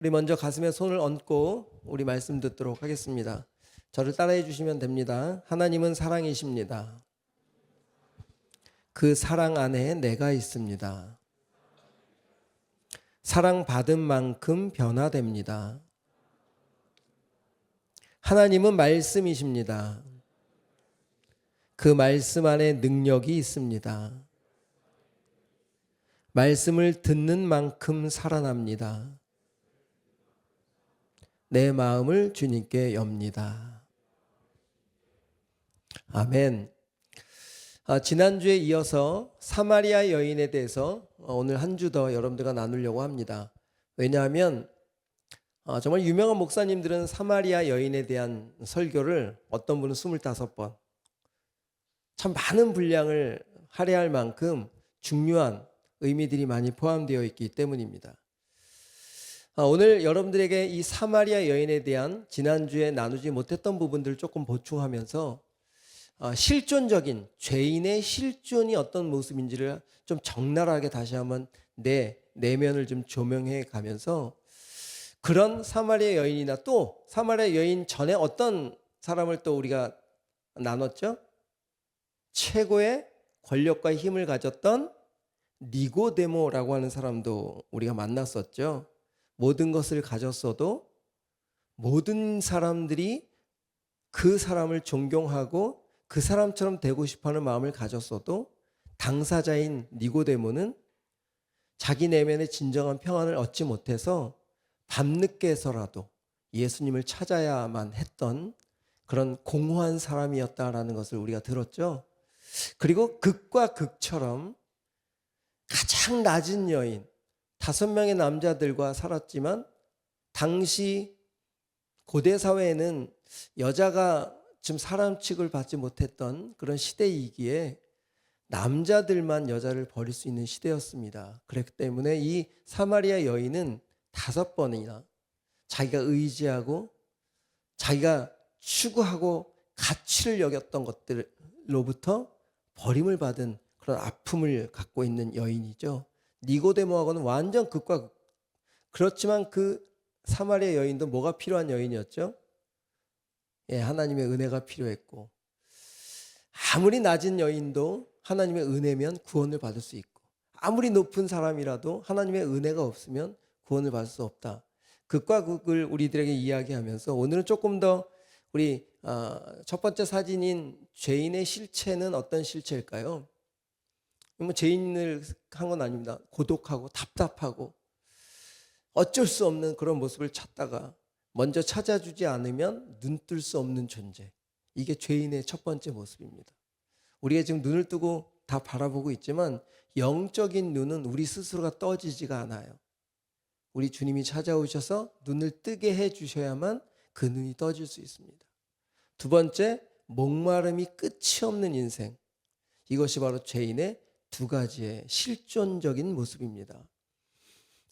우리 먼저 가슴에 손을 얹고 우리 말씀 듣도록 하겠습니다. 저를 따라해 주시면 됩니다. 하나님은 사랑이십니다. 그 사랑 안에 내가 있습니다. 사랑받은 만큼 변화됩니다. 하나님은 말씀이십니다. 그 말씀 안에 능력이 있습니다. 말씀을 듣는 만큼 살아납니다. 내 마음을 주님께 엽니다. 아멘. 지난주에 이어서 사마리아 여인에 대해서 오늘 한 주 더 여러분들과 나누려고 합니다. 왜냐하면 정말 유명한 목사님들은 사마리아 여인에 대한 설교를 어떤 분은 25번, 참 많은 분량을 할애할 만큼 중요한 의미들이 많이 포함되어 있기 때문입니다. 오늘 여러분들에게 이 사마리아 여인에 대한 지난주에 나누지 못했던 부분들을 조금 보충하면서 실존적인 죄인의 실존이 어떤 모습인지를 좀 적나라하게 다시 한번 내 내면을 좀 조명해 가면서 그런 사마리아 여인이나 또 사마리아 여인 전에 어떤 사람을 또 우리가 나눴죠? 최고의 권력과 힘을 가졌던 니고데모라고 하는 사람도 우리가 만났었죠. 모든 것을 가졌어도 모든 사람들이 그 사람을 존경하고 그 사람처럼 되고 싶어하는 마음을 가졌어도 당사자인 니고데모는 자기 내면의 진정한 평안을 얻지 못해서 밤늦게서라도 예수님을 찾아야만 했던 그런 공허한 사람이었다라는 것을 우리가 들었죠. 그리고 극과 극처럼 가장 낮은 여인 5명의 남자들과 살았지만 당시 고대 사회에는 여자가 좀 사람 취급을 받지 못했던 그런 시대이기에 남자들만 여자를 버릴 수 있는 시대였습니다. 그렇기 때문에 이 사마리아 여인은 5번이나 자기가 의지하고 자기가 추구하고 가치를 여겼던 것들로부터 버림을 받은 그런 아픔을 갖고 있는 여인이죠. 니고데모하고는 완전 극과 극. 그렇지만 그 사마리아 여인도 뭐가 필요한 여인이었죠? 하나님의 은혜가 필요했고, 아무리 낮은 여인도 하나님의 은혜면 구원을 받을 수 있고, 아무리 높은 사람이라도 하나님의 은혜가 없으면 구원을 받을 수 없다. 극과 극을 우리들에게 이야기하면서 오늘은 조금 더 우리 첫 번째 사진인 죄인의 실체는 어떤 실체일까요? 뭐 죄인을 한 건 아닙니다. 고독하고 답답하고 어쩔 수 없는 그런 모습을 찾다가 먼저 찾아주지 않으면 눈 뜰 수 없는 존재. 이게 죄인의 첫 번째 모습입니다. 우리가 지금 눈을 뜨고 다 바라보고 있지만 영적인 눈은 우리 스스로가 떠지지가 않아요. 우리 주님이 찾아오셔서 눈을 뜨게 해주셔야만 그 눈이 떠질 수 있습니다. 두 번째, 목마름이 끝이 없는 인생. 이것이 바로 죄인의 2가지의 실존적인 모습입니다.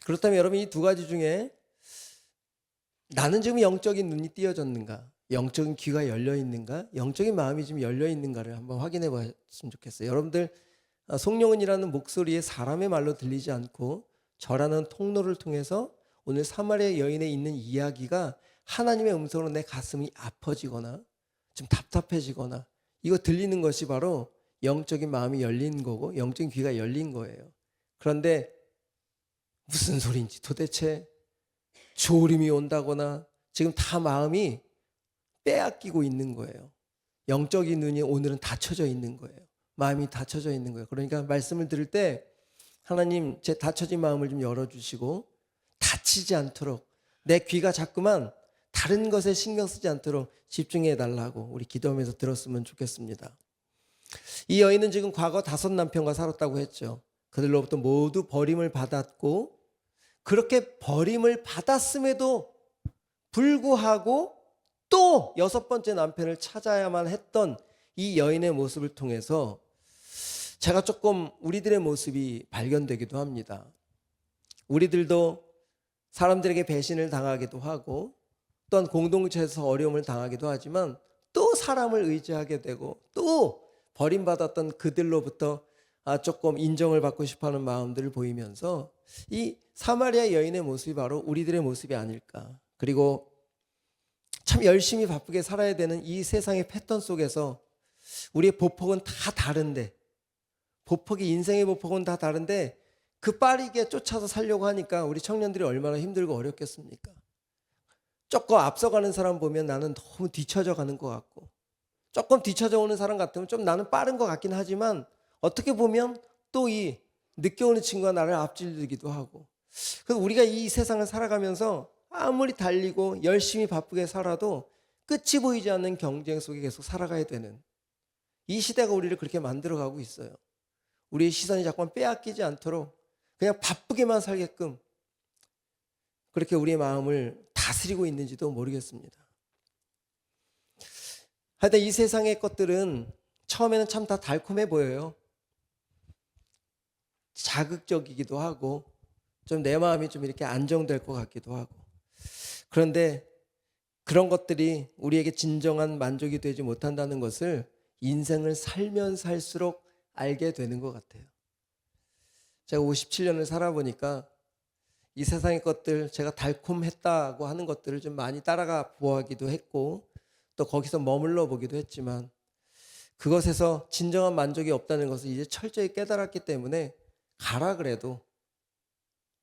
그렇다면 여러분 이 2가지 중에 나는 지금 영적인 눈이 띄어졌는가? 영적인 귀가 열려 있는가? 영적인 마음이 지금 열려 있는가를 한번 확인해 봤으면 좋겠어요. 여러분들 송영은이라는 목소리에 사람의 말로 들리지 않고 저라는 통로를 통해서 오늘 사마리아 여인에 있는 이야기가 하나님의 음성으로 내 가슴이 아파지거나 좀 답답해지거나 이거 들리는 것이 바로 영적인 마음이 열린 거고 영적인 귀가 열린 거예요. 그런데 무슨 소리인지 도대체 조림이 온다거나 지금 다 마음이 빼앗기고 있는 거예요. 영적인 눈이 오늘은 닫혀져 있는 거예요. 마음이 닫혀져 있는 거예요. 그러니까 말씀을 들을 때 하나님 제 닫혀진 마음을 좀 열어주시고 다치지 않도록 내 귀가 자꾸만 다른 것에 신경 쓰지 않도록 집중해 달라고 우리 기도하면서 들었으면 좋겠습니다. 이 여인은 지금 과거 5 남편과 살았다고 했죠. 그들로부터 모두 버림을 받았고 그렇게 버림을 받았음에도 불구하고 또 6번째 남편을 찾아야만 했던 이 여인의 모습을 통해서 제가 조금 우리들의 모습이 발견되기도 합니다. 우리들도 사람들에게 배신을 당하기도 하고 또한 공동체에서 어려움을 당하기도 하지만 또 사람을 의지하게 되고 또 버림받았던 그들로부터 조금 인정을 받고 싶어하는 마음들을 보이면서 이 사마리아 여인의 모습이 바로 우리들의 모습이 아닐까. 그리고 참 열심히 바쁘게 살아야 되는 이 세상의 패턴 속에서 우리의 보폭은 다 다른데, 인생의 보폭은 다 다른데 그 빠르게 쫓아서 살려고 하니까 우리 청년들이 얼마나 힘들고 어렵겠습니까? 조금 앞서가는 사람 보면 나는 너무 뒤처져 가는 것 같고, 조금 뒤처져 오는 사람 같으면 좀 나는 빠른 것 같긴 하지만 어떻게 보면 또 이 늦게 오는 친구가 나를 앞질르기도 하고, 그래서 우리가 이 세상을 살아가면서 아무리 달리고 열심히 바쁘게 살아도 끝이 보이지 않는 경쟁 속에 계속 살아가야 되는 이 시대가 우리를 그렇게 만들어가고 있어요. 우리의 시선이 자꾸만 빼앗기지 않도록 그냥 바쁘게만 살게끔 그렇게 우리의 마음을 다스리고 있는지도 모르겠습니다. 하여튼 이 세상의 것들은 처음에는 참 다 달콤해 보여요. 자극적이기도 하고 좀 내 마음이 좀 이렇게 안정될 것 같기도 하고, 그런데 그런 것들이 우리에게 진정한 만족이 되지 못한다는 것을 인생을 살면 살수록 알게 되는 것 같아요. 제가 57년을 살아보니까 이 세상의 것들, 제가 달콤했다고 하는 것들을 좀 많이 따라가 보기도 했고 또 거기서 머물러 보기도 했지만 그것에서 진정한 만족이 없다는 것을 이제 철저히 깨달았기 때문에 가라 그래도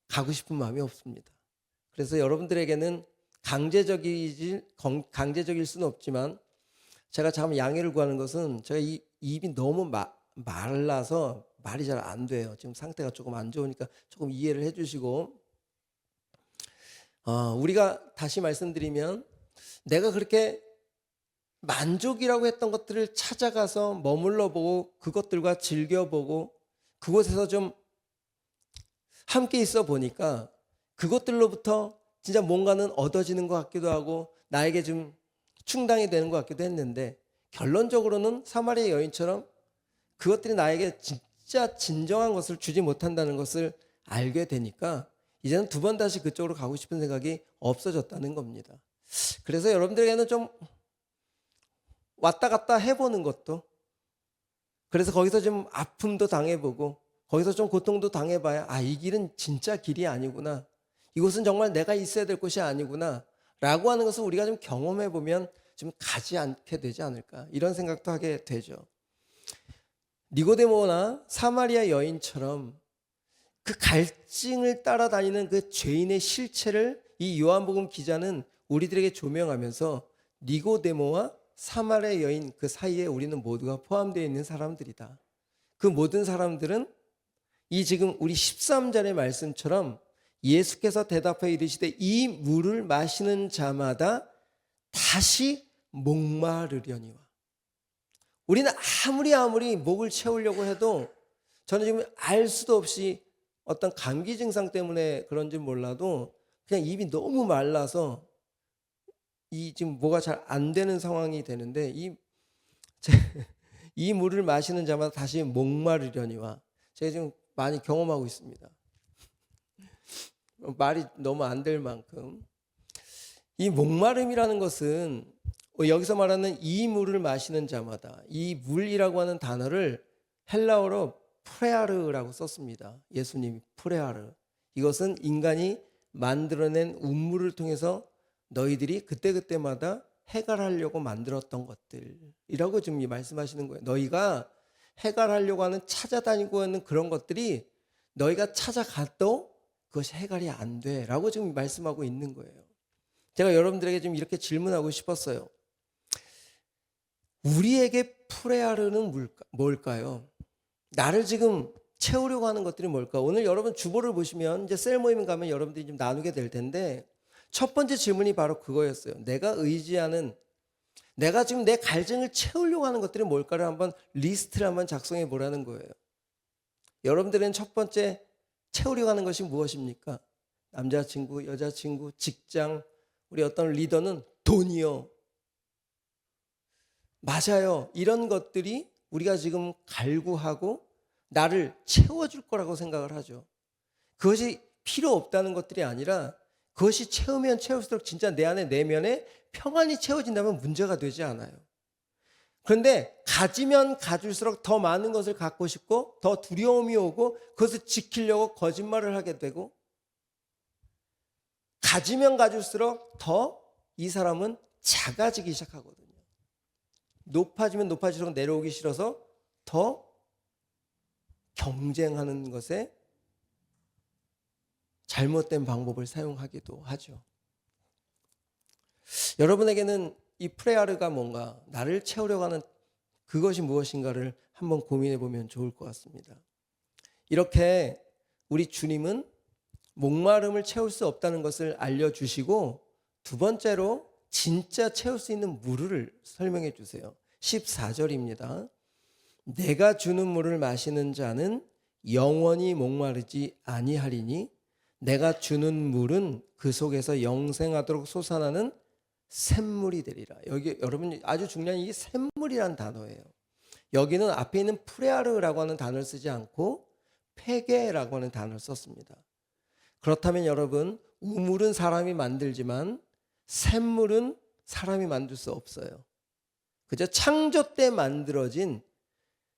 가고 싶은 마음이 없습니다. 그래서 여러분들에게는 강제적일 수는 없지만 제가 참 양해를 구하는 것은 제가 이 입이 너무 말라서 말이 잘 안 돼요. 지금 상태가 조금 안 좋으니까 조금 이해를 해주시고, 우리가 다시 말씀드리면 내가 그렇게 만족이라고 했던 것들을 찾아가서 머물러 보고 그것들과 즐겨보고 그곳에서 좀 함께 있어 보니까 그것들로부터 진짜 뭔가는 얻어지는 것 같기도 하고 나에게 좀 충당이 되는 것 같기도 했는데, 결론적으로는 사마리아 여인처럼 그것들이 나에게 진짜 진정한 것을 주지 못한다는 것을 알게 되니까 이제는 두 번 다시 그쪽으로 가고 싶은 생각이 없어졌다는 겁니다. 그래서 여러분들에게는 좀 왔다 갔다 해보는 것도, 그래서 거기서 좀 아픔도 당해보고 거기서 좀 고통도 당해봐야 이 길은 진짜 길이 아니구나, 이곳은 정말 내가 있어야 될 곳이 아니구나 라고 하는 것을 우리가 좀 경험해보면 좀 가지 않게 되지 않을까, 이런 생각도 하게 되죠. 니고데모나 사마리아 여인처럼 그 갈증을 따라다니는 그 죄인의 실체를 이 요한복음 기자는 우리들에게 조명하면서 니고데모와 사마리아 여인 그 사이에 우리는 모두가 포함되어 있는 사람들이다. 그 모든 사람들은 이 지금 우리 13절의 말씀처럼 예수께서 대답하여 이르시되 이 물을 마시는 자마다 다시 목마르려니와. 우리는 아무리 목을 채우려고 해도, 저는 지금 알 수도 없이 어떤 감기 증상 때문에 그런지 몰라도 그냥 입이 너무 말라서 이 지금 뭐가 잘 안 되는 상황이 되는데 이 물을 마시는 자마다 다시 목마르려니와. 제가 지금 많이 경험하고 있습니다. 말이 너무 안 될 만큼. 이 목마름이라는 것은 여기서 말하는 이 물을 마시는 자마다, 이 물이라고 하는 단어를 헬라어로 프레아르라고 썼습니다. 예수님이 프레아르. 이것은 인간이 만들어낸 운물을 통해서 너희들이 그때그때마다 해결하려고 만들었던 것들이라고 지금 말씀하시는 거예요. 너희가 해결하려고 하는, 찾아다니고 하는 그런 것들이 너희가 찾아가도 그것이 해결이 안 돼 라고 지금 말씀하고 있는 거예요. 제가 여러분들에게 좀 이렇게 질문하고 싶었어요. 우리에게 프레아르는 뭘까요? 나를 지금 채우려고 하는 것들이 뭘까? 오늘 여러분 주보를 보시면 이제 셀 모임 가면 여러분들이 좀 나누게 될 텐데 첫 번째 질문이 바로 그거였어요. 내가 의지하는, 내가 지금 내 갈증을 채우려고 하는 것들이 뭘까를 한번 리스트를 한번 작성해 보라는 거예요. 여러분들은 첫 번째 채우려고 하는 것이 무엇입니까? 남자친구, 여자친구, 직장, 우리 어떤 리더는 돈이요. 맞아요. 이런 것들이 우리가 지금 갈구하고 나를 채워줄 거라고 생각을 하죠. 그것이 필요 없다는 것들이 아니라 그것이 채우면 채울수록 진짜 내 안에 내면에 평안이 채워진다면 문제가 되지 않아요. 그런데 가지면 가질수록 더 많은 것을 갖고 싶고 더 두려움이 오고 그것을 지키려고 거짓말을 하게 되고, 가지면 가질수록 더 이 사람은 작아지기 시작하거든요. 높아지면 높아질수록 내려오기 싫어서 더 경쟁하는 것에 잘못된 방법을 사용하기도 하죠. 여러분에게는 이 프레아르가 뭔가, 나를 채우려고 하는 그것이 무엇인가를 한번 고민해 보면 좋을 것 같습니다. 이렇게 우리 주님은 목마름을 채울 수 없다는 것을 알려주시고, 두 번째로 진짜 채울 수 있는 물을 설명해 주세요. 14절입니다. 내가 주는 물을 마시는 자는 영원히 목마르지 아니하리니 내가 주는 물은 그 속에서 영생하도록 솟아나는 샘물이 되리라. 여기 여러분 아주 중요한 이 샘물이란 단어예요. 여기는 앞에 있는 프레아르라고 하는 단어를 쓰지 않고 페게라고 하는 단어를 썼습니다. 그렇다면 여러분, 우물은 사람이 만들지만 샘물은 사람이 만들 수 없어요. 그저 창조 때 만들어진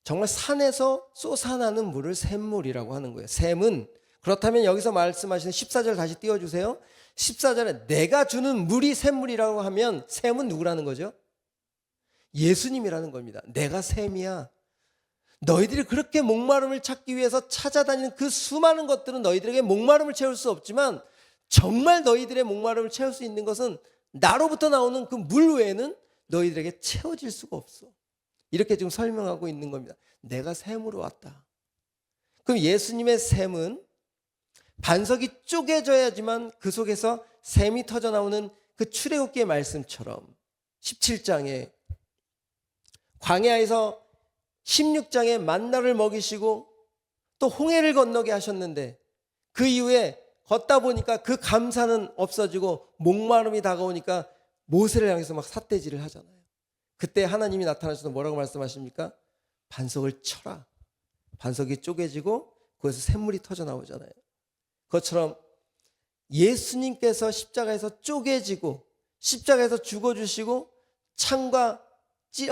정말 산에서 솟아나는 물을 샘물이라고 하는 거예요. 샘은, 그렇다면 여기서 말씀하시는 14절 다시 띄워주세요. 14절에 내가 주는 물이 샘물이라고 하면 샘은 누구라는 거죠? 예수님이라는 겁니다. 내가 샘이야. 너희들이 그렇게 목마름을 찾기 위해서 찾아다니는 그 수많은 것들은 너희들에게 목마름을 채울 수 없지만, 정말 너희들의 목마름을 채울 수 있는 것은 나로부터 나오는 그 물 외에는 너희들에게 채워질 수가 없어. 이렇게 지금 설명하고 있는 겁니다. 내가 샘으로 왔다. 그럼 예수님의 샘은 반석이 쪼개져야지만 그 속에서 샘이 터져 나오는 그 출애굽기의 말씀처럼 17장에 광야에서 16장에 만나를 먹이시고 또 홍해를 건너게 하셨는데, 그 이후에 걷다 보니까 그 감사는 없어지고 목마름이 다가오니까 모세를 향해서 막 삿대질을 하잖아요. 그때 하나님이 나타나셔서 뭐라고 말씀하십니까? 반석을 쳐라. 반석이 쪼개지고 거기서 샘물이 터져 나오잖아요. 그것처럼 예수님께서 십자가에서 쪼개지고 십자가에서 죽어주시고 창과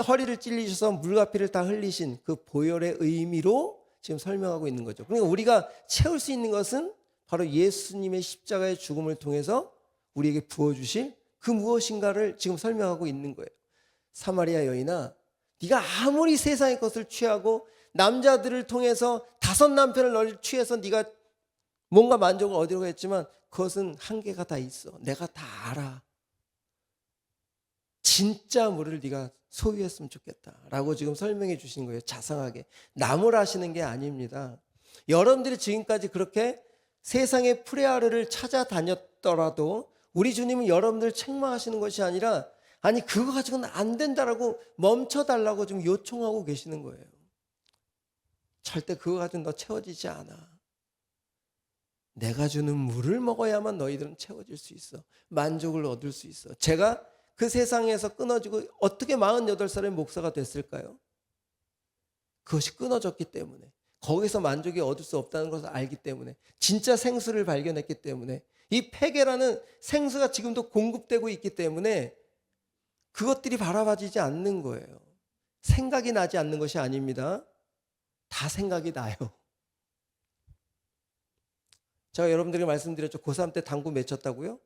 허리를 찔리셔서 물과 피를 다 흘리신 그 보혈의 의미로 지금 설명하고 있는 거죠. 그러니까 우리가 채울 수 있는 것은 바로 예수님의 십자가의 죽음을 통해서 우리에게 부어주실 그 무엇인가를 지금 설명하고 있는 거예요. 사마리아 여인아, 네가 아무리 세상의 것을 취하고 남자들을 통해서 5 남편을 널 취해서 네가 뭔가 만족을 얻으려고 했지만 그것은 한계가 다 있어. 내가 다 알아. 진짜 물을 네가 소유했으면 좋겠다라고 지금 설명해 주신 거예요. 자상하게. 남을 하시는 게 아닙니다. 여러분들이 지금까지 그렇게 세상의 프레아르를 찾아다녔더라도 우리 주님은 여러분들을 책망하시는 것이 아니라, 아니 그거 가지고는 안 된다라고 멈춰달라고 지금 요청하고 계시는 거예요. 절대 그거 가지고는 너 채워지지 않아. 내가 주는 물을 먹어야만 너희들은 채워질 수 있어. 만족을 얻을 수 있어. 제가 그 세상에서 끊어지고 어떻게 48살의 목사가 됐을까요? 그것이 끊어졌기 때문에, 거기서 만족이 얻을 수 없다는 것을 알기 때문에, 진짜 생수를 발견했기 때문에, 이 폐계라는 생수가 지금도 공급되고 있기 때문에 그것들이 바라봐지지 않는 거예요. 생각이 나지 않는 것이 아닙니다. 다 생각이 나요. 제가 여러분들에게 말씀드렸죠. 고3 때 당구 몇 쳤다고요?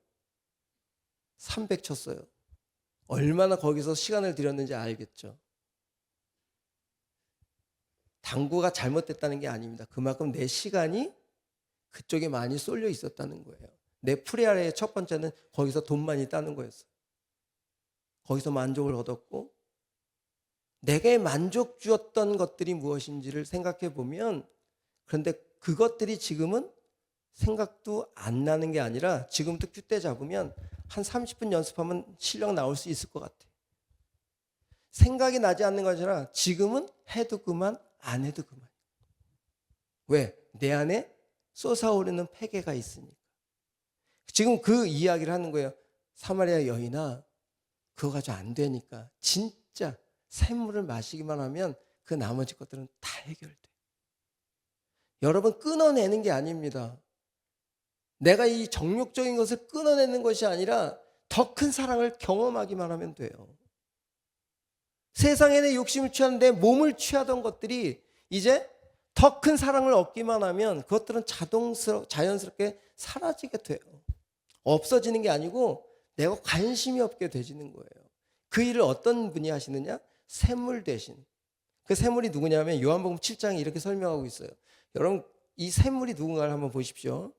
300 쳤어요. 얼마나 거기서 시간을 들였는지 알겠죠. 당구가 잘못됐다는 게 아닙니다. 그만큼 내 시간이 그쪽에 많이 쏠려 있었다는 거예요. 내 프레아의 첫 번째는 거기서 돈 많이 따는 거였어요. 거기서 만족을 얻었고, 내게 만족 주었던 것들이 무엇인지를 생각해 보면, 그런데 그것들이 지금은 생각도 안 나는 게 아니라 지금도 큐대 잡으면 한 30분 연습하면 실력 나올 수 있을 것 같아요. 생각이 나지 않는 것이 아니라 지금은 해도 그만 안 해도 그만. 왜? 내 안에 솟아오르는 폐계가 있으니까. 지금 그 이야기를 하는 거예요. 사마리아 여인아, 그거 가지고 안 되니까 진짜 샘물을 마시기만 하면 그 나머지 것들은 다 해결돼. 여러분, 끊어내는 게 아닙니다. 내가 이 정욕적인 것을 끊어내는 것이 아니라 더 큰 사랑을 경험하기만 하면 돼요. 세상에 내 욕심을 취하는데 몸을 취하던 것들이 이제 더 큰 사랑을 얻기만 하면 그것들은 자연스럽게 사라지게 돼요. 없어지는 게 아니고 내가 관심이 없게 되지는 거예요. 그 일을 어떤 분이 하시느냐? 샘물 대신. 그 샘물이 누구냐면 요한복음 7장에 이렇게 설명하고 있어요. 여러분 이 샘물이 누군가를 한번 보십시오.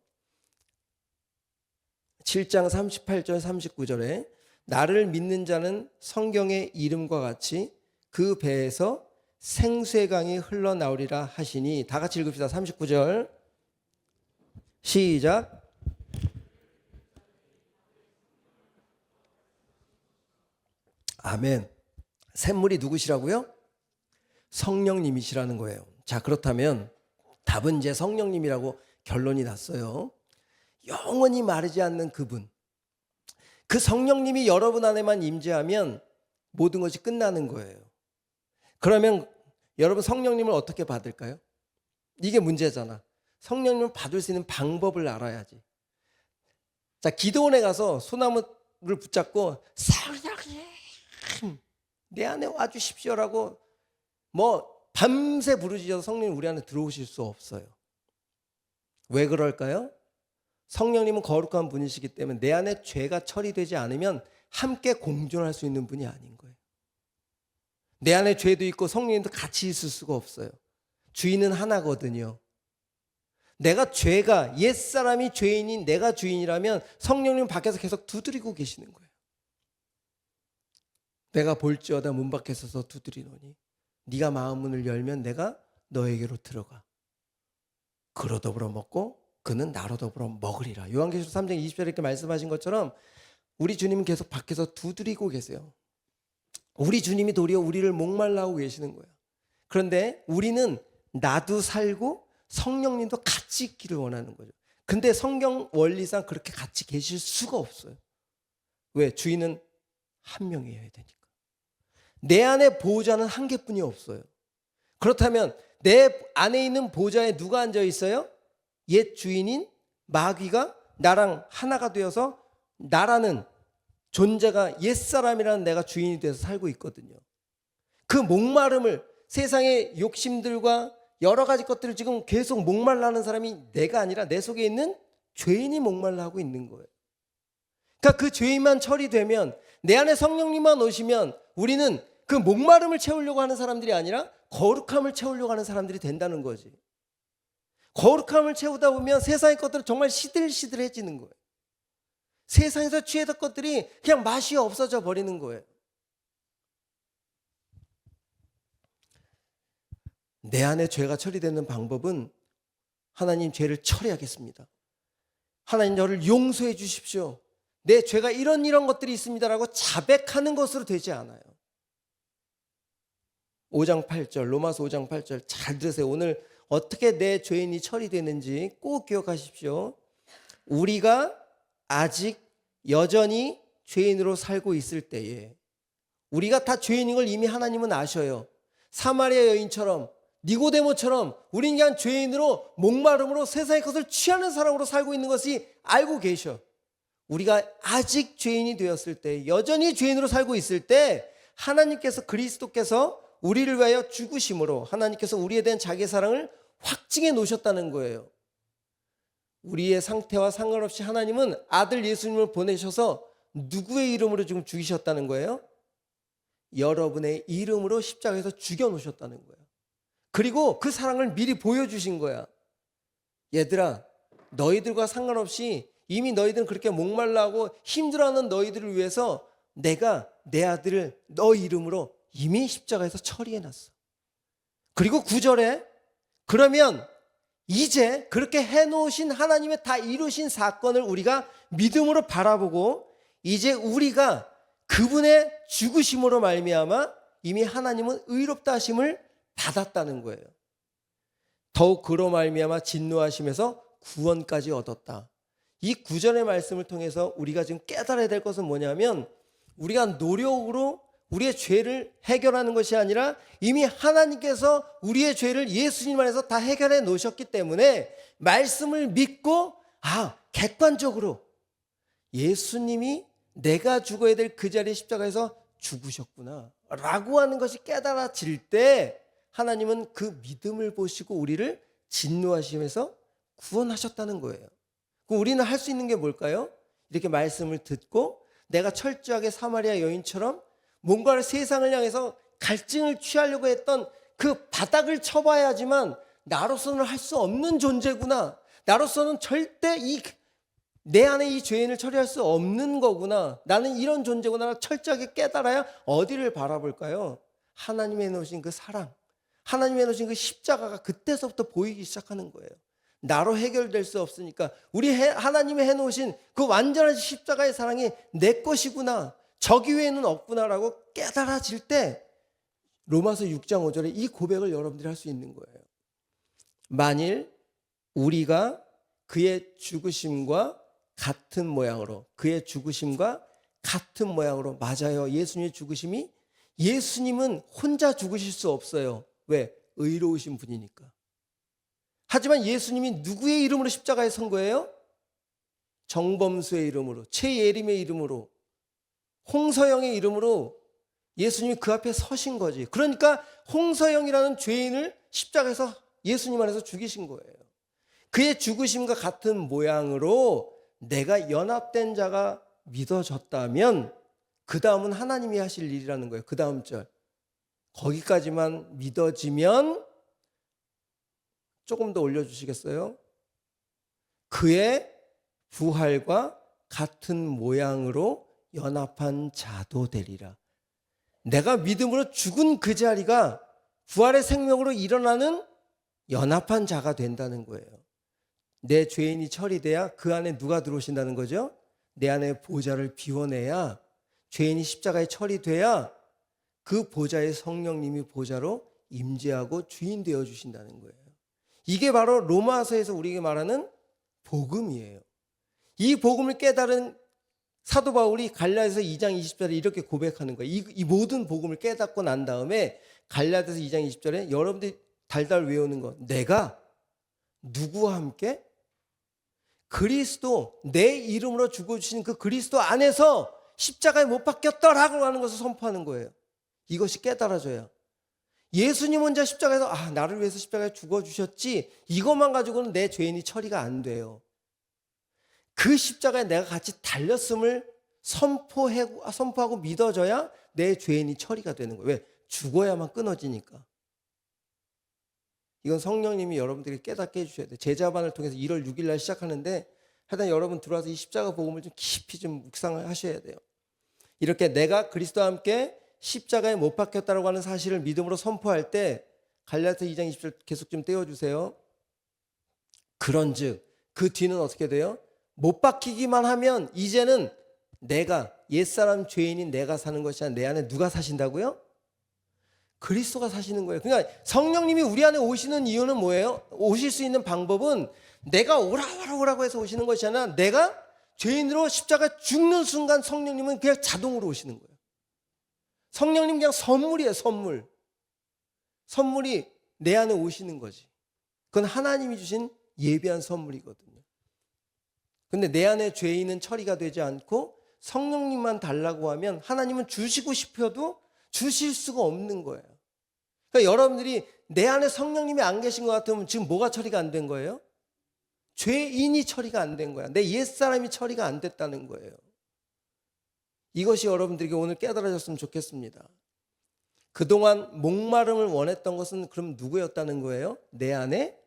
7장 38절 39절에 나를 믿는 자는 성경의 이름과 같이 그 배에서 생수의 강이 흘러나오리라 하시니, 다 같이 읽읍시다. 39절 시작. 아멘. 샘물이 누구시라고요? 성령님이시라는 거예요. 자, 그렇다면 답은 이제 성령님이라고 결론이 났어요. 영원히 마르지 않는 그분, 그 성령님이 여러분 안에만 임재하면 모든 것이 끝나는 거예요. 그러면 여러분 성령님을 어떻게 받을까요? 이게 문제잖아. 성령님을 받을 수 있는 방법을 알아야지. 자, 기도원에 가서 소나무를 붙잡고 성령님 내 안에 와주십시오라고 밤새 부르짖어서 성령님 우리 안에 들어오실 수 없어요. 왜 그럴까요? 성령님은 거룩한 분이시기 때문에 내 안에 죄가 처리되지 않으면 함께 공존할 수 있는 분이 아닌 거예요. 내 안에 죄도 있고 성령님도 같이 있을 수가 없어요. 주인은 하나거든요. 내가 옛사람이 죄인인 내가 주인이라면 성령님 밖에서 계속 두드리고 계시는 거예요. 내가 볼지어다 문 밖에 서서 두드리노니 네가 마음문을 열면 내가 너에게로 들어가 그로 더불어 먹고 그는 나로 더불어 먹으리라. 요한계시록 3장 20절에 이렇게 말씀하신 것처럼 우리 주님은 계속 밖에서 두드리고 계세요. 우리 주님이 도리어 우리를 목말라 하고 계시는 거예요. 그런데 우리는 나도 살고 성령님도 같이 있기를 원하는 거죠. 근데 성경 원리상 그렇게 같이 계실 수가 없어요. 왜? 주인은 한 명이어야 되니까. 내 안에 보호자는 한 개뿐이 없어요. 그렇다면 내 안에 있는 보호자에 누가 앉아 있어요? 옛 주인인 마귀가 나랑 하나가 되어서 나라는 존재가 옛사람이라는 내가 주인이 돼서 살고 있거든요. 그 목마름을 세상의 욕심들과 여러 가지 것들을 지금 계속 목말라 하는 사람이 내가 아니라 내 속에 있는 죄인이 목말라 하고 있는 거예요. 그러니까 그 죄인만 처리되면, 내 안에 성령님만 오시면 우리는 그 목마름을 채우려고 하는 사람들이 아니라 거룩함을 채우려고 하는 사람들이 된다는 거지. 거룩함을 채우다 보면 세상의 것들은 정말 시들시들해지는 거예요. 세상에서 취했던 것들이 그냥 맛이 없어져 버리는 거예요. 내 안에 죄가 처리되는 방법은 하나님 죄를 처리하겠습니다. 하나님 저를 용서해 주십시오. 내 죄가 이런 것들이 있습니다라고 자백하는 것으로 되지 않아요. 5장 8절 로마서 5장 8절 잘 들으세요. 오늘 어떻게 내 죄인이 처리되는지 꼭 기억하십시오. 우리가 아직 여전히 죄인으로 살고 있을 때에, 우리가 다 죄인인 걸 이미 하나님은 아셔요. 사마리아 여인처럼 니고데모처럼 우리는 그냥 죄인으로 목마름으로 세상의 것을 취하는 사람으로 살고 있는 것이 알고 계셔. 우리가 아직 죄인이 되었을 때, 여전히 죄인으로 살고 있을 때 하나님께서, 그리스도께서 우리를 위하여 죽으심으로 하나님께서 우리에 대한 자기의 사랑을 확증해 놓으셨다는 거예요. 우리의 상태와 상관없이 하나님은 아들 예수님을 보내셔서 누구의 이름으로 지금 죽이셨다는 거예요? 여러분의 이름으로 십자가에서 죽여 놓으셨다는 거예요. 그리고 그 사랑을 미리 보여주신 거야. 얘들아, 너희들과 상관없이 이미 너희들은 그렇게 목말라하고 힘들어하는 너희들을 위해서 내가 내 아들을 너 이름으로 이미 십자가에서 처리해놨어. 그리고 9절에 그러면 이제 그렇게 해놓으신 하나님의 다 이루신 사건을 우리가 믿음으로 바라보고 이제 우리가 그분의 죽으심으로 말미암아 이미 하나님은 의롭다 하심을 받았다는 거예요. 더욱 그로 말미암아 진노하심에서 구원까지 얻었다. 이 9절의 말씀을 통해서 우리가 지금 깨달아야 될 것은 뭐냐면, 우리가 노력으로 우리의 죄를 해결하는 것이 아니라 이미 하나님께서 우리의 죄를 예수님 안에서 다 해결해 놓으셨기 때문에 말씀을 믿고 객관적으로 예수님이 내가 죽어야 될 그 자리에 십자가에서 죽으셨구나 라고 하는 것이 깨달아질 때 하나님은 그 믿음을 보시고 우리를 진노하시면서 구원하셨다는 거예요. 그럼 우리는 할 수 있는 게 뭘까요? 이렇게 말씀을 듣고 내가 철저하게 사마리아 여인처럼 뭔가를 세상을 향해서 갈증을 취하려고 했던 그 바닥을 쳐봐야지만 나로서는 할 수 없는 존재구나. 나로서는 절대 내 안에 이 죄인을 처리할 수 없는 거구나. 나는 이런 존재구나. 철저하게 깨달아야 어디를 바라볼까요? 하나님이 해놓으신 그 사랑, 하나님이 해놓으신 그 십자가가 그때서부터 보이기 시작하는 거예요. 나로 해결될 수 없으니까 하나님이 해놓으신 그 완전한 십자가의 사랑이 내 것이구나. 저기 외에는 없구나라고 깨달아질 때 로마서 6장 5절에 이 고백을 여러분들이 할 수 있는 거예요. 만일 우리가 그의 죽으심과 같은 모양으로, 그의 죽으심과 같은 모양으로, 맞아요. 예수님의 죽으심이, 예수님은 혼자 죽으실 수 없어요. 왜? 의로우신 분이니까. 하지만 예수님이 누구의 이름으로 십자가에 선 거예요? 정범수의 이름으로, 최예림의 이름으로, 홍서영의 이름으로 예수님이 그 앞에 서신 거지. 그러니까 홍서영이라는 죄인을 십자가에서 예수님 안에서 죽이신 거예요. 그의 죽으심과 같은 모양으로 내가 연합된 자가 믿어졌다면 그 다음은 하나님이 하실 일이라는 거예요. 그 다음 절. 거기까지만 믿어지면 조금 더 올려주시겠어요? 그의 부활과 같은 모양으로 연합한 자도 되리라. 내가 믿음으로 죽은 그 자리가 부활의 생명으로 일어나는 연합한 자가 된다는 거예요. 내 죄인이 처리돼야 그 안에 누가 들어오신다는 거죠? 내 안에 보좌를 비워내야, 죄인이 십자가에 처리돼야 그 보좌의 성령님이 보좌로 임재하고 주인 되어 주신다는 거예요. 이게 바로 로마서에서 우리에게 말하는 복음이에요. 이 복음을 깨달은 사도 바울이 갈라디아서 2장 20절에 이렇게 고백하는 거예요. 이 모든 복음을 깨닫고 난 다음에 갈라디아서 2장 20절에 여러분들이 달달 외우는 거, 내가 누구와 함께? 그리스도, 내 이름으로 죽어주신 그 그리스도 안에서 십자가에 못 박혔다라고 하는 것을 선포하는 거예요. 이것이 깨달아져요. 예수님 혼자 십자가에서 나를 위해서 십자가에 죽어주셨지, 이것만 가지고는 내 죄인이 처리가 안 돼요. 그 십자가에 내가 같이 달렸음을 선포하고 믿어져야 내 죄인이 처리가 되는 거예요. 왜? 죽어야만 끊어지니까. 이건 성령님이 여러분들이 깨닫게 해주셔야 돼요. 제자반을 통해서 1월 6일 날 시작하는데 하여튼 여러분 들어와서 이 십자가 복음을 좀 깊이 좀 묵상을 하셔야 돼요. 이렇게 내가 그리스도와 함께 십자가에 못 박혔다고 하는 사실을 믿음으로 선포할 때 갈라디아서 2장 20절 계속 좀 떼어주세요. 그런즉 그 뒤는 어떻게 돼요? 못 박히기만 하면 이제는 내가, 옛사람 죄인인 내가 사는 것이 아니라 내 안에 누가 사신다고요? 그리스도가 사시는 거예요. 그러니까 성령님이 우리 안에 오시는 이유는 뭐예요? 오실 수 있는 방법은 내가 오라고 해서 오시는 것이 아니라 내가 죄인으로 십자가에 죽는 순간 성령님은 그냥 자동으로 오시는 거예요. 성령님 그냥 선물이에요. 선물이 내 안에 오시는 거지. 그건 하나님이 주신 예비한 선물이거든요. 근데 내 안에 죄인은 처리가 되지 않고 성령님만 달라고 하면 하나님은 주시고 싶어도 주실 수가 없는 거예요. 그러니까 여러분들이 내 안에 성령님이 안 계신 것 같으면 지금 뭐가 처리가 안 된 거예요? 죄인이 처리가 안 된 거야. 내 옛사람이 처리가 안 됐다는 거예요. 이것이 여러분들에게 오늘 깨달아졌으면 좋겠습니다. 그동안 목마름을 원했던 것은 그럼 누구였다는 거예요? 내 안에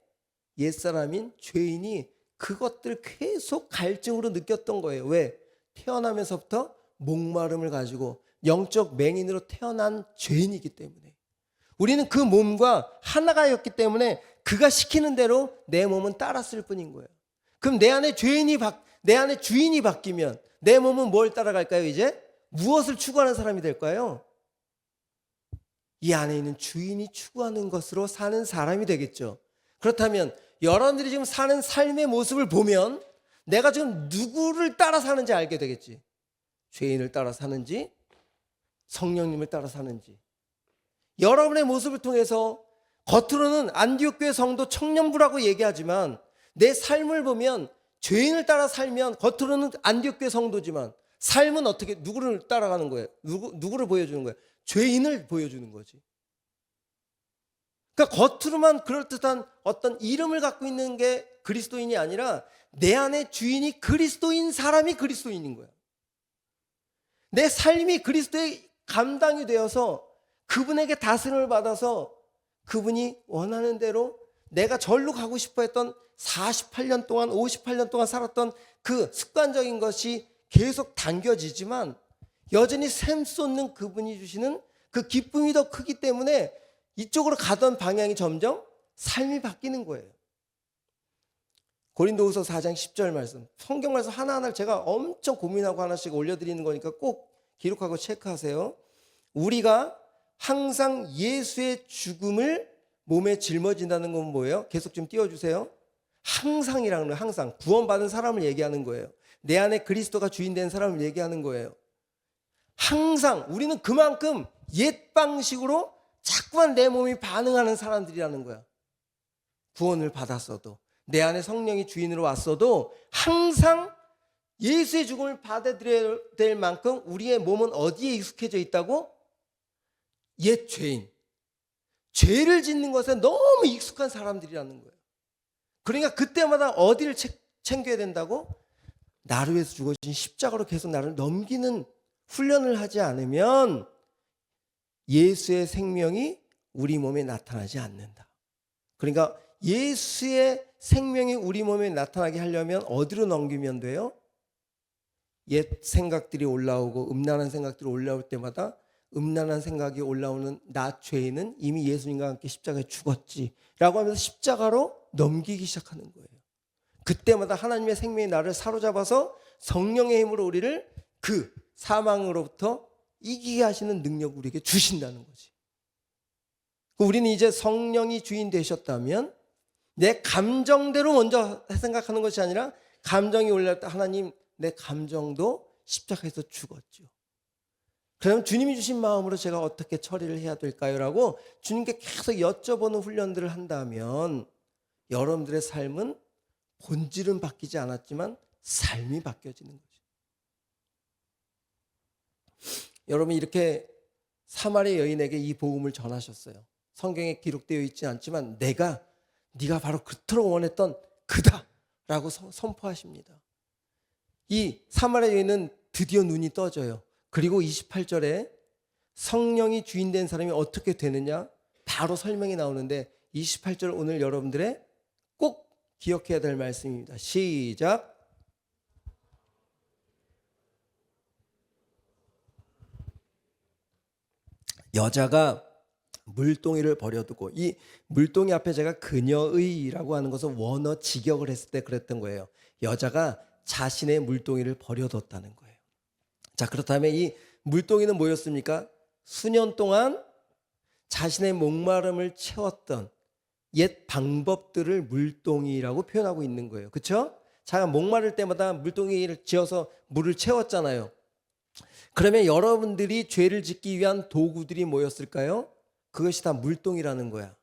옛사람인 죄인이 그것들 계속 갈증으로 느꼈던 거예요. 왜? 태어나면서부터 목마름을 가지고 영적 맹인으로 태어난 죄인이기 때문에. 우리는 그 몸과 하나가였기 때문에 그가 시키는 대로 내 몸은 따랐을 뿐인 거예요. 그럼 내 안에 내 안에 주인이 바뀌면 내 몸은 뭘 따라갈까요? 이제 무엇을 추구하는 사람이 될까요? 이 안에 있는 주인이 추구하는 것으로 사는 사람이 되겠죠. 그렇다면 여러분들이 지금 사는 삶의 모습을 보면 내가 지금 누구를 따라 사는지 알게 되겠지. 죄인을 따라 사는지 성령님을 따라 사는지. 여러분의 모습을 통해서 겉으로는 안디옥 교회 성도 청년부라고 얘기하지만 내 삶을 보면 죄인을 따라 살면 겉으로는 안디옥 교회 성도지만 삶은 어떻게 누구를 따라가는 거예요? 누구를 보여주는 거예요? 죄인을 보여주는 거지. 그러니까 겉으로만 그럴듯한 어떤 이름을 갖고 있는 게 그리스도인이 아니라 내 안에 주인이 그리스도인 사람이 그리스도인인 거야. 내 삶이 그리스도의 감당이 되어서 그분에게 다스림을 받아서 그분이 원하는 대로 내가 절로 가고 싶어 했던 48년 동안 58년 동안 살았던 그 습관적인 것이 계속 당겨지지만 여전히 샘솟는 그분이 주시는 그 기쁨이 더 크기 때문에 이쪽으로 가던 방향이 점점 삶이 바뀌는 거예요. 고린도후서 4장 10절 말씀, 성경 말씀 하나하나를 제가 엄청 고민하고 하나씩 올려드리는 거니까 꼭 기록하고 체크하세요. 우리가 항상 예수의 죽음을 몸에 짊어진다는 건 뭐예요? 계속 좀 띄워주세요. 항상이라는 거예요. 항상 구원받은 사람을 얘기하는 거예요. 내 안에 그리스도가 주인 된 사람을 얘기하는 거예요. 항상 우리는 그만큼 옛 방식으로 자꾸만 내 몸이 반응하는 사람들이라는 거야. 구원을 받았어도 내 안에 성령이 주인으로 왔어도 항상 예수의 죽음을 받아들여야 될 만큼 우리의 몸은 어디에 익숙해져 있다고? 옛 죄인, 죄를 짓는 것에 너무 익숙한 사람들이라는 거예요. 그러니까 그때마다 어디를 챙겨야 된다고? 나를 위해서 죽어진 십자가로 계속 나를 넘기는 훈련을 하지 않으면 예수의 생명이 우리 몸에 나타나지 않는다. 그러니까 예수의 생명이 우리 몸에 나타나게 하려면 어디로 넘기면 돼요? 옛 생각들이 올라오고 음란한 생각들이 올라올 때마다 음란한 생각이 올라오는 나 죄인은 이미 예수님과 함께 십자가에 죽었지라고 하면서 십자가로 넘기기 시작하는 거예요. 그때마다 하나님의 생명이 나를 사로잡아서 성령의 힘으로 우리를 그 사망으로부터 이기게 하시는 능력을 우리에게 주신다는 거지. 우리는 이제 성령이 주인 되셨다면 내 감정대로 먼저 생각하는 것이 아니라 감정이 올라올 때 하나님 내 감정도 십자가에서 죽었죠. 그럼 주님이 주신 마음으로 제가 어떻게 처리를 해야 될까요? 라고 주님께 계속 여쭤보는 훈련들을 한다면 여러분들의 삶은 본질은 바뀌지 않았지만 삶이 바뀌어지는 거죠. 여러분 이렇게 사마리아 여인에게 이 복음을 전하셨어요. 성경에 기록되어 있지 않지만 네가 바로 그토록 원했던 그다라고 선포하십니다. 이 사마리아 여인은 드디어 눈이 떠져요. 그리고 28절에 성령이 주인 된 사람이 어떻게 되느냐 바로 설명이 나오는데 28절 오늘 여러분들의 꼭 기억해야 될 말씀입니다. 시작. 여자가 물동이를 버려두고, 이 물동이 앞에 제가 그녀의라고 하는 것은 원어 직역을 했을 때 그랬던 거예요. 여자가 자신의 물동이를 버려뒀다는 거예요. 자, 그렇다면 이 물동이는 뭐였습니까? 수년 동안 자신의 목마름을 채웠던 옛 방법들을 물동이라고 표현하고 있는 거예요. 그렇죠? 자기가 목마를 때마다 물동이를 지어서 물을 채웠잖아요. 그러면 여러분들이 죄를 짓기 위한 도구들이 뭐였을까요? 그것이 다 물동이라는 거야.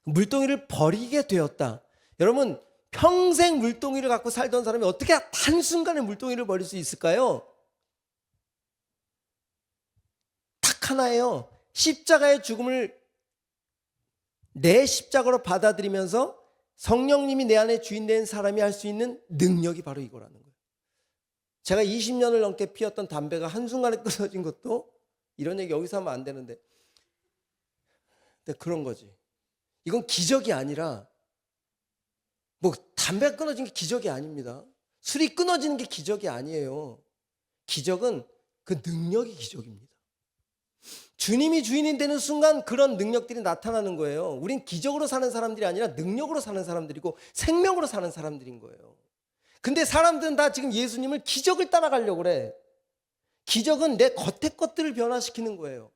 물동이를 버리게 되었다. 여러분 평생 물동이를 갖고 살던 사람이 어떻게 한순간에 물동이를 버릴 수 있을까요? 딱 하나예요. 십자가의 죽음을 내 십자가로 받아들이면서 성령님이 내 안에 주인 된 사람이 할 수 있는 능력이 바로 이거라는 거예요. 제가 20년을 넘게 피웠던 담배가 한순간에 끊어진 것도, 이런 얘기 여기서 하면 안 되는데, 근데 그런 거지. 이건 기적이 아니라, 뭐 담배가 끊어진 게 기적이 아닙니다. 술이 끊어지는 게 기적이 아니에요. 기적은 그 능력이 기적입니다. 주님이 주인이 되는 순간 그런 능력들이 나타나는 거예요. 우린 기적으로 사는 사람들이 아니라 능력으로 사는 사람들이고 생명으로 사는 사람들인 거예요. 근데 사람들은 다 지금 예수님을 기적을 따라가려고 그래. 기적은 내 겉의 것들을 변화시키는 거예요.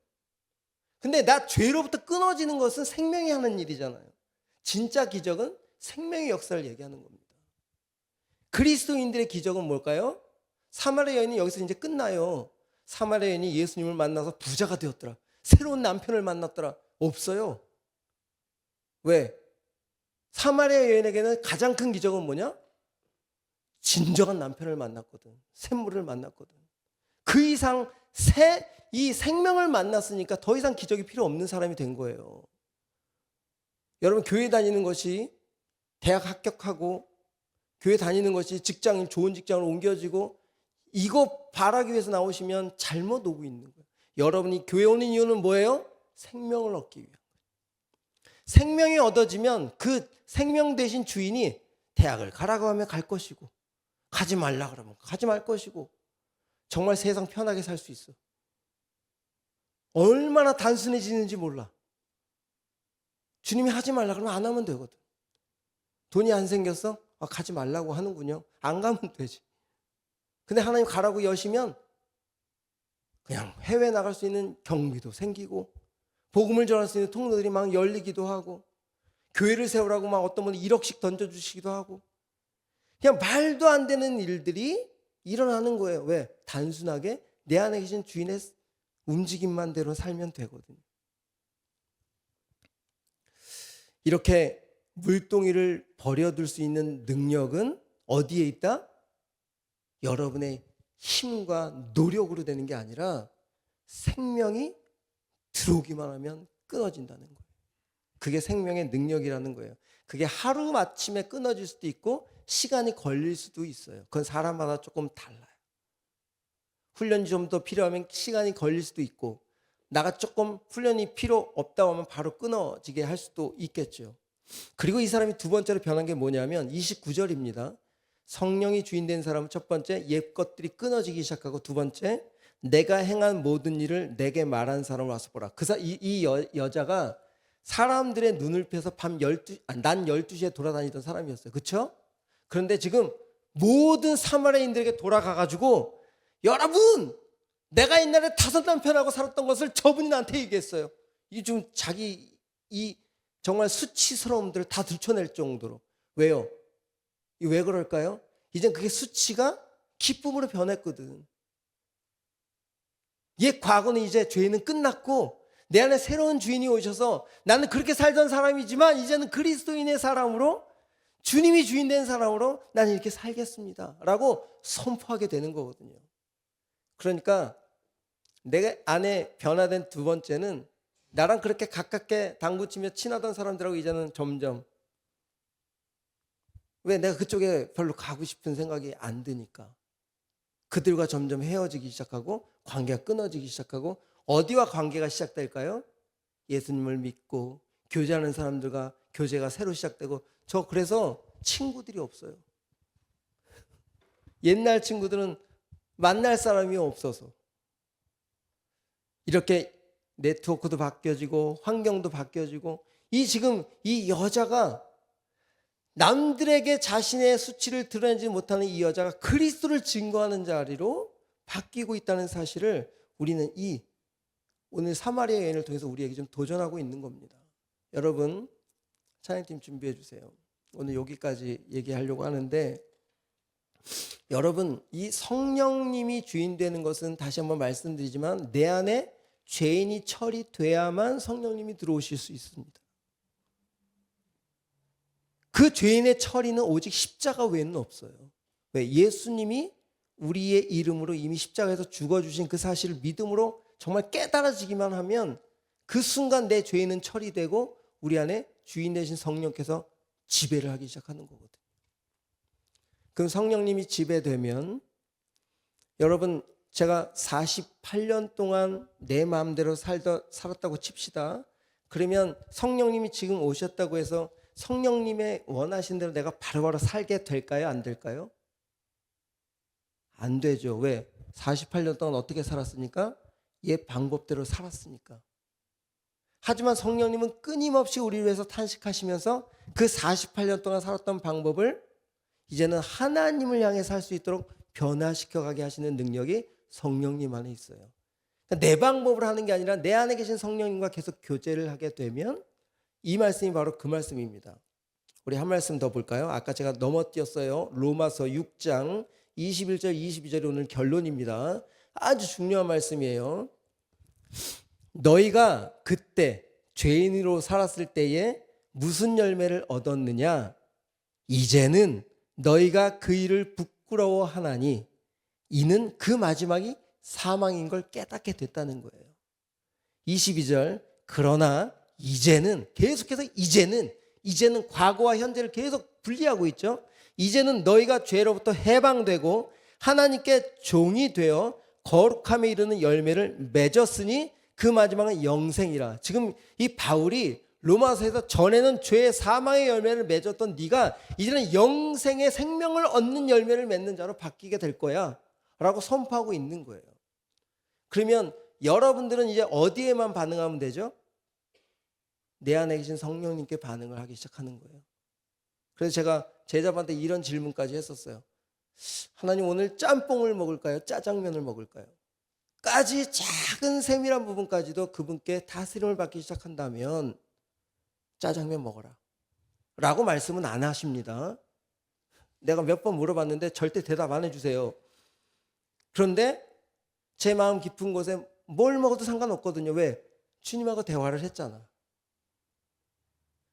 근데 나 죄로부터 끊어지는 것은 생명이 하는 일이잖아요. 진짜 기적은 생명의 역사를 얘기하는 겁니다. 그리스도인들의 기적은 뭘까요? 사마리아 여인이 여기서 이제 끝나요. 사마리아 여인이 예수님을 만나서 부자가 되었더라. 새로운 남편을 만났더라. 없어요. 왜? 사마리아 여인에게는 가장 큰 기적은 뭐냐? 진정한 남편을 만났거든. 샘물을 만났거든. 그 이상 이 생명을 만났으니까 더 이상 기적이 필요 없는 사람이 된 거예요. 여러분, 교회 다니는 것이 대학 합격하고 교회 다니는 것이 직장인 좋은 직장으로 옮겨지고 이거 바라기 위해서 나오시면 잘못 오고 있는 거예요. 여러분이 교회 오는 이유는 뭐예요? 생명을 얻기 위한 거예요. 생명이 얻어지면 그 생명 대신 주인이 대학을 가라고 하면 갈 것이고 가지 말라 그러면 가지 말 것이고 정말 세상 편하게 살 수 있어. 얼마나 단순해지는지 몰라. 주님이 하지 말라 그러면 안 하면 되거든. 돈이 안 생겼어? 가지 말라고 하는군요. 안 가면 되지. 근데 하나님 가라고 여시면 그냥 해외 나갈 수 있는 경비도 생기고 복음을 전할 수 있는 통로들이 막 열리기도 하고 교회를 세우라고 막 어떤 분이 1억씩 던져주시기도 하고 그냥 말도 안 되는 일들이 일어나는 거예요. 왜? 단순하게 내 안에 계신 주인의 움직임만 대로 살면 되거든요. 이렇게 물동이를 버려둘 수 있는 능력은 어디에 있다? 여러분의 힘과 노력으로 되는 게 아니라 생명이 들어오기만 하면 끊어진다는 거예요. 그게 생명의 능력이라는 거예요. 그게 하루아침에 끊어질 수도 있고 시간이 걸릴 수도 있어요. 그건 사람마다 조금 달라요. 훈련이 좀 더 필요하면 시간이 걸릴 수도 있고 나가 조금 훈련이 필요 없다고 하면 바로 끊어지게 할 수도 있겠죠. 그리고 이 사람이 두 번째로 변한 게 뭐냐면 29절입니다. 성령이 주인된 사람은 첫 번째 옛 것들이 끊어지기 시작하고 두 번째 내가 행한 모든 일을 내게 말한 사람을 와서 보라. 이 여자가 사람들의 눈을 펴서 낮 12시에 돌아다니던 사람이었어요. 그렇죠? 그런데 지금 모든 사마리아인들에게 돌아가가지고 여러분 내가 옛날에 5 남편하고 살았던 것을 저분이 나한테 얘기했어요. 이 좀 자기 이 정말 수치스러움들을 다 들춰낼 정도로. 왜요? 왜 그럴까요? 이젠 그게 수치가 기쁨으로 변했거든. 옛 과거는 이제 죄는 끝났고 내 안에 새로운 주인이 오셔서 나는 그렇게 살던 사람이지만 이제는 그리스도인의 사람으로 주님이 주인 된 사람으로 나는 이렇게 살겠습니다 라고 선포하게 되는 거거든요. 그러니까 내 안에 변화된 두 번째는 나랑 그렇게 가깝게 당구치며 친하던 사람들하고 이제는 점점 왜 내가 그쪽에 별로 가고 싶은 생각이 안 드니까 그들과 점점 헤어지기 시작하고 관계가 끊어지기 시작하고 어디와 관계가 시작될까요? 예수님을 믿고 교제하는 사람들과 교제가 새로 시작되고 저 그래서 친구들이 없어요. 옛날 친구들은 만날 사람이 없어서 이렇게 네트워크도 바뀌어지고 환경도 바뀌어지고 지금 이 여자가 남들에게 자신의 수치를 드러내지 못하는 이 여자가 그리스도를 증거하는 자리로 바뀌고 있다는 사실을 우리는 오늘 사마리아 여인을 통해서 우리에게 좀 도전하고 있는 겁니다. 여러분 찬양팀 준비해 주세요. 오늘 여기까지 얘기하려고 하는데 여러분 이 성령님이 주인 되는 것은 다시 한번 말씀드리지만 내 안에 죄인이 처리돼야만 성령님이 들어오실 수 있습니다. 그 죄인의 처리는 오직 십자가 외에는 없어요. 왜? 예수님이 우리의 이름으로 이미 십자가에서 죽어주신 그 사실을 믿음으로 정말 깨달아지기만 하면 그 순간 내 죄인은 처리되고 우리 안에 주인 되신 성령께서 지배를 하기 시작하는 거거든요. 그럼 성령님이 지배되면 여러분 제가 48년 동안 내 마음대로 살았다고 칩시다. 그러면 성령님이 지금 오셨다고 해서 성령님의 원하신 대로 내가 바로바로 살게 될까요? 안 될까요? 안 되죠. 왜? 48년 동안 어떻게 살았습니까? 옛 방법대로 살았으니까. 하지만 성령님은 끊임없이 우리를 위해서 탄식하시면서 그 48년 동안 살았던 방법을 이제는 하나님을 향해 살 수 있도록 변화시켜가게 하시는 능력이 성령님 안에 있어요. 그러니까 내 방법을 하는 게 아니라 내 안에 계신 성령님과 계속 교제를 하게 되면 이 말씀이 바로 그 말씀입니다. 우리 한 말씀 더 볼까요? 아까 제가 넘어뜨렸어요. 로마서 6장 21절 22절이 오늘 결론입니다. 아주 중요한 말씀이에요. 너희가 그때 죄인으로 살았을 때에 무슨 열매를 얻었느냐? 이제는 너희가 그 일을 부끄러워하나니 이는 그 마지막이 사망인 걸 깨닫게 됐다는 거예요. 22절 그러나 이제는 계속해서 이제는 과거와 현재를 계속 분리하고 있죠. 이제는 너희가 죄로부터 해방되고 하나님께 종이 되어 거룩함에 이르는 열매를 맺었으니 그 마지막은 영생이라. 지금 이 바울이 로마서에서 전에는 죄의 사망의 열매를 맺었던 네가 이제는 영생의 생명을 얻는 열매를 맺는 자로 바뀌게 될 거야 라고 선포하고 있는 거예요. 그러면 여러분들은 이제 어디에만 반응하면 되죠? 내 안에 계신 성령님께 반응을 하기 시작하는 거예요. 그래서 제가 제자분한테 이런 질문까지 했었어요. 하나님 오늘 짬뽕을 먹을까요? 짜장면을 먹을까요? 까지 작은 세밀한 부분까지도 그분께 다스림을 받기 시작한다면 짜장면 먹어라 라고 말씀은 안 하십니다. 내가 몇 번 물어봤는데 절대 대답 안 해주세요. 그런데 제 마음 깊은 곳에 뭘 먹어도 상관없거든요. 왜? 주님하고 대화를 했잖아.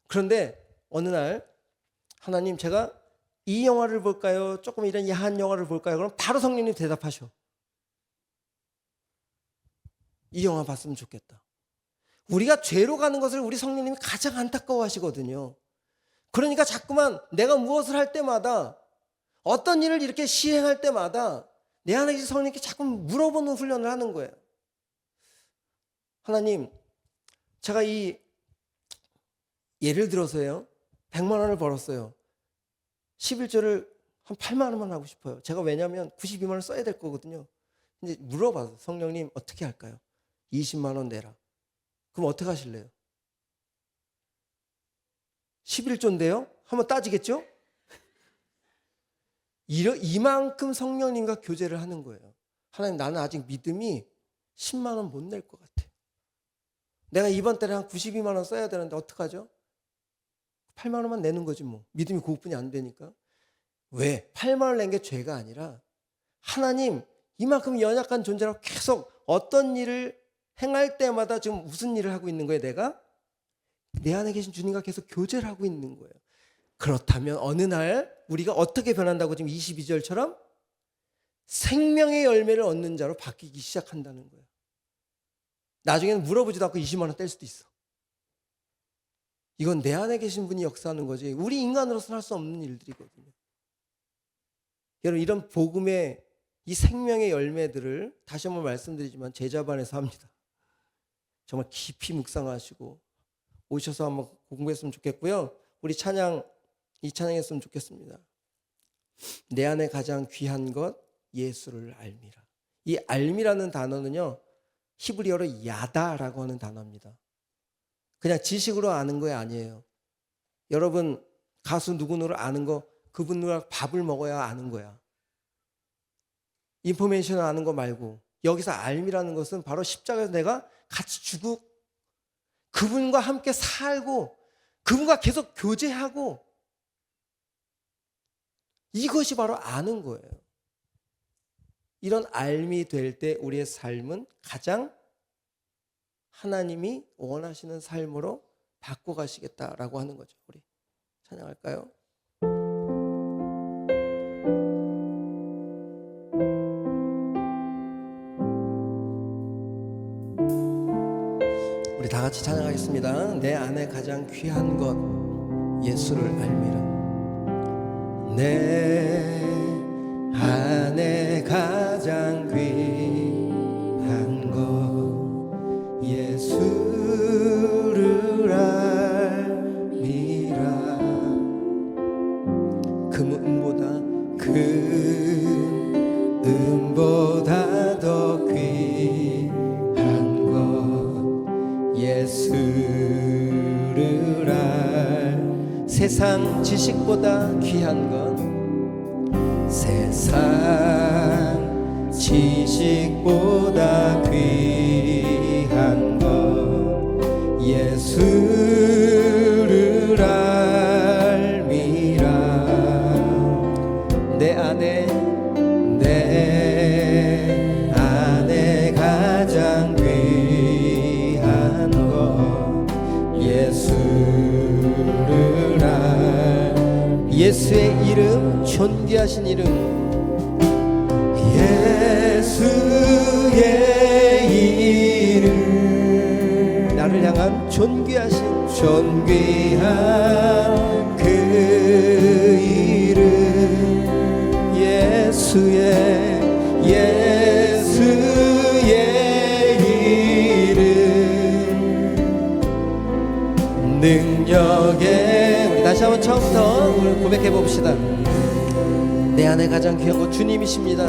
그런데 어느 날 하나님 제가 이 영화를 볼까요? 조금 이런 야한 영화를 볼까요? 그럼 바로 성령님 대답하셔. 이 영화 봤으면 좋겠다. 우리가 죄로 가는 것을 우리 성령님이 가장 안타까워 하시거든요. 그러니까 자꾸만 내가 무엇을 할 때마다 어떤 일을 이렇게 시행할 때마다 내 안에 계신 성령님께 자꾸 물어보는 훈련을 하는 거예요. 하나님, 제가 예를 들어서요 100만 원을 벌었어요. 11조를 한 8만 원만 하고 싶어요. 제가 왜냐하면 92만 원 써야 될 거거든요. 이제 물어봐서 성령님 어떻게 할까요? 20만 원 내라. 그럼 어떻게 하실래요? 11조인데요? 한번 따지겠죠? 이만큼 성령님과 교제를 하는 거예요. 하나님 나는 아직 믿음이 10만 원 못 낼 것 같아요. 내가 이번 달에 한 92만 원 써야 되는데 어떡하죠? 8만 원만 내는 거지 뭐. 믿음이 그것뿐이 안 되니까. 왜? 8만 원 낸 게 죄가 아니라 하나님 이만큼 연약한 존재라고 계속 어떤 일을 행할 때마다 지금 무슨 일을 하고 있는 거예요? 내가 내 안에 계신 주님과 계속 교제를 하고 있는 거예요. 그렇다면 어느 날 우리가 어떻게 변한다고 지금 22절처럼 생명의 열매를 얻는 자로 바뀌기 시작한다는 거예요. 나중에는 물어보지도 않고 20만 원 뗄 수도 있어. 이건 내 안에 계신 분이 역사하는 거지 우리 인간으로서는 할 수 없는 일들이거든요. 여러분 이런 복음의 이 생명의 열매들을 다시 한번 말씀드리지만 제자반에서 합니다. 정말 깊이 묵상하시고 오셔서 한번 공부했으면 좋겠고요. 우리 이 찬양했으면 좋겠습니다. 내 안에 가장 귀한 것 예수를 알미라. 이 알미라는 단어는요 히브리어로 야다라고 하는 단어입니다. 그냥 지식으로 아는 거 아니에요. 여러분 가수 누구누구를 아는 거 그분과 밥을 먹어야 아는 거야. 인포메이션을 아는 거 말고 여기서 알미라는 것은 바로 십자가에서 내가 같이 죽고 그분과 함께 살고 그분과 계속 교제하고 이것이 바로 아는 거예요. 이런 알미 될 때 우리의 삶은 가장 하나님이 원하시는 삶으로 바꿔가시겠다라고 하는 거죠. 우리 찬양할까요? 우리 다 같이 찬양하겠습니다. 내 안에 가장 귀한 것 예수를 알미라. 내 안에 가장 귀한 것 예수를 알미라. 금보다 더 귀한 것 예수를 알. 세상 지식보다 귀한 것 세상 지식보다 귀한 것 예수를 알미라. 내 안에 가장 귀한 것 예수를 알. 예수의 이름 존귀하신 이름, 예수의 이름, 나를 향한 존귀하신 존귀한 그 이름, 예수의 이름, 능력의. 우리 다시 한번 처음부터 오늘 고백해 봅시다. 내 안에 가장 귀한 것 주님이십니다.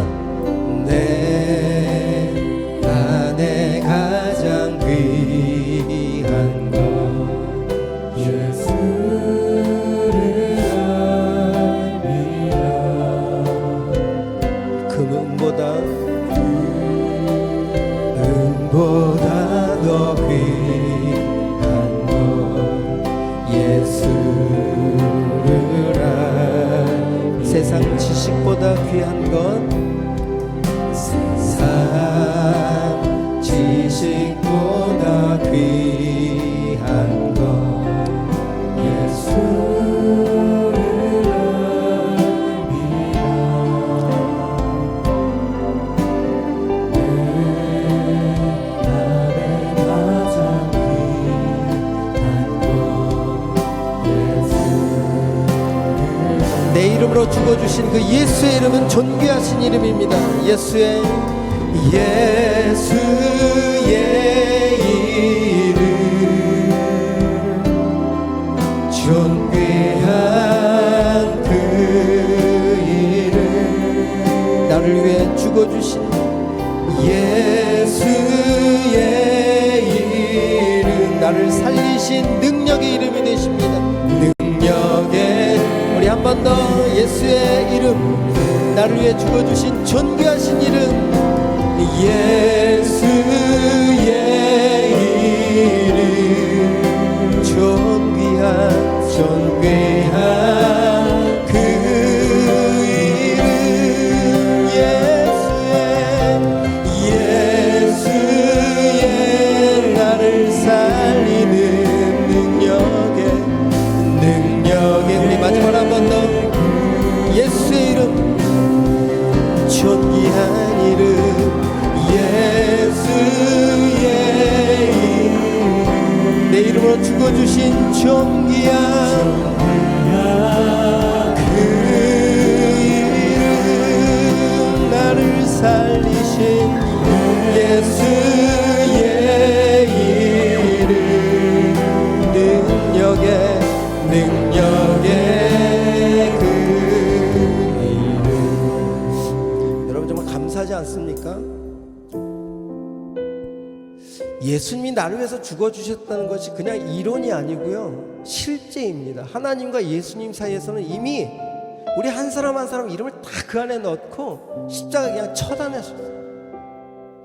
내 안에 가장 귀한 것 예수를 압니다. 금보다 더 귀한 것 예수를 압니다. 세상 지식보다 귀한 것, 세상 지식보다 귀한 것 예수를 압니다. 내 안에 가장 귀한 것 예수를. 내 이름으로 죽어주신 그 예수의 이름은 존귀하신 이름입니다. 예수의 이름, 존귀한 그 이름, 나를 위해 죽어주신 예수의 이름, 나를 살리신 능력의 이름이 되십니다. 능력의. 우리 한 번 더 예수의 이름, 나를 위해 죽어주신 존귀하신 이름, 예수의 이름, 존귀한 그 이름, 예수의 나를 살리는 능력의. 우리 마지막으로 한 번 더 예수의 이름, 존귀한 이름, 예수의 이름, 내 이름으로 죽어주신 존귀한 그 이름, 나를 살리신 예수의 이름, 능력의 그 이름. 여러분 정말 감사하지 않습니까? 예수님이 나를 위해서 죽어주셨다는 것이 그냥 이론이 아니고요, 실제입니다. 하나님과 예수님 사이에서는 이미 우리 한 사람 한 사람 이름을 다 그 안에 넣고 십자가 그냥 쳐다내셨어요.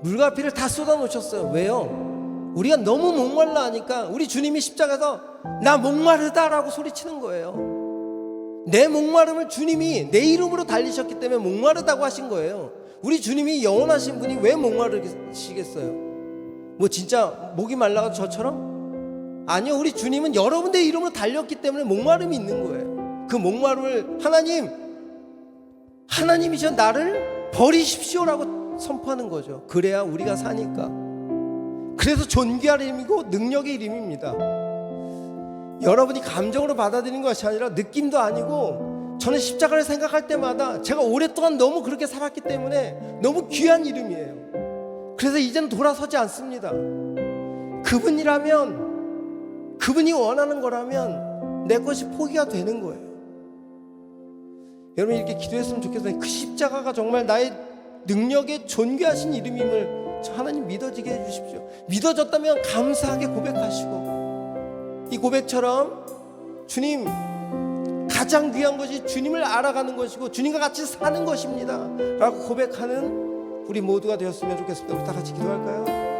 물과 피를 다 쏟아놓으셨어요. 왜요? 우리가 너무 목말라 하니까 우리 주님이 십자가에서 나 목마르다라고 소리치는 거예요. 내 목마름을 주님이 내 이름으로 달리셨기 때문에 목마르다고 하신 거예요. 우리 주님이 영원하신 분이 왜 목마르시겠어요? 뭐 진짜 목이 말라가 저처럼? 아니요, 우리 주님은 여러분들의 이름으로 달렸기 때문에 목마름이 있는 거예요. 그 목마름을 하나님이셔 나를 버리십시오라고 선포하는 거죠. 그래야 우리가 사니까. 그래서 존귀한 이름이고 능력의 이름입니다. 여러분이 감정으로 받아들이는 것이 아니라 느낌도 아니고, 저는 십자가를 생각할 때마다 제가 오랫동안 너무 그렇게 살았기 때문에 너무 귀한 이름이에요. 그래서 이제는 돌아서지 않습니다. 그분이라면, 그분이 원하는 거라면 내 것이 포기가 되는 거예요. 여러분 이렇게 기도했으면 좋겠어요. 그 십자가가 정말 나의 능력의 존귀하신 이름임을 하나님 믿어지게 해주십시오. 믿어졌다면 감사하게 고백하시고, 이 고백처럼 주님 가장 귀한 것이 주님을 알아가는 것이고 주님과 같이 사는 것입니다 라고 고백하는 우리 모두가 되었으면 좋겠습니다. 우리 다 같이 기도할까요?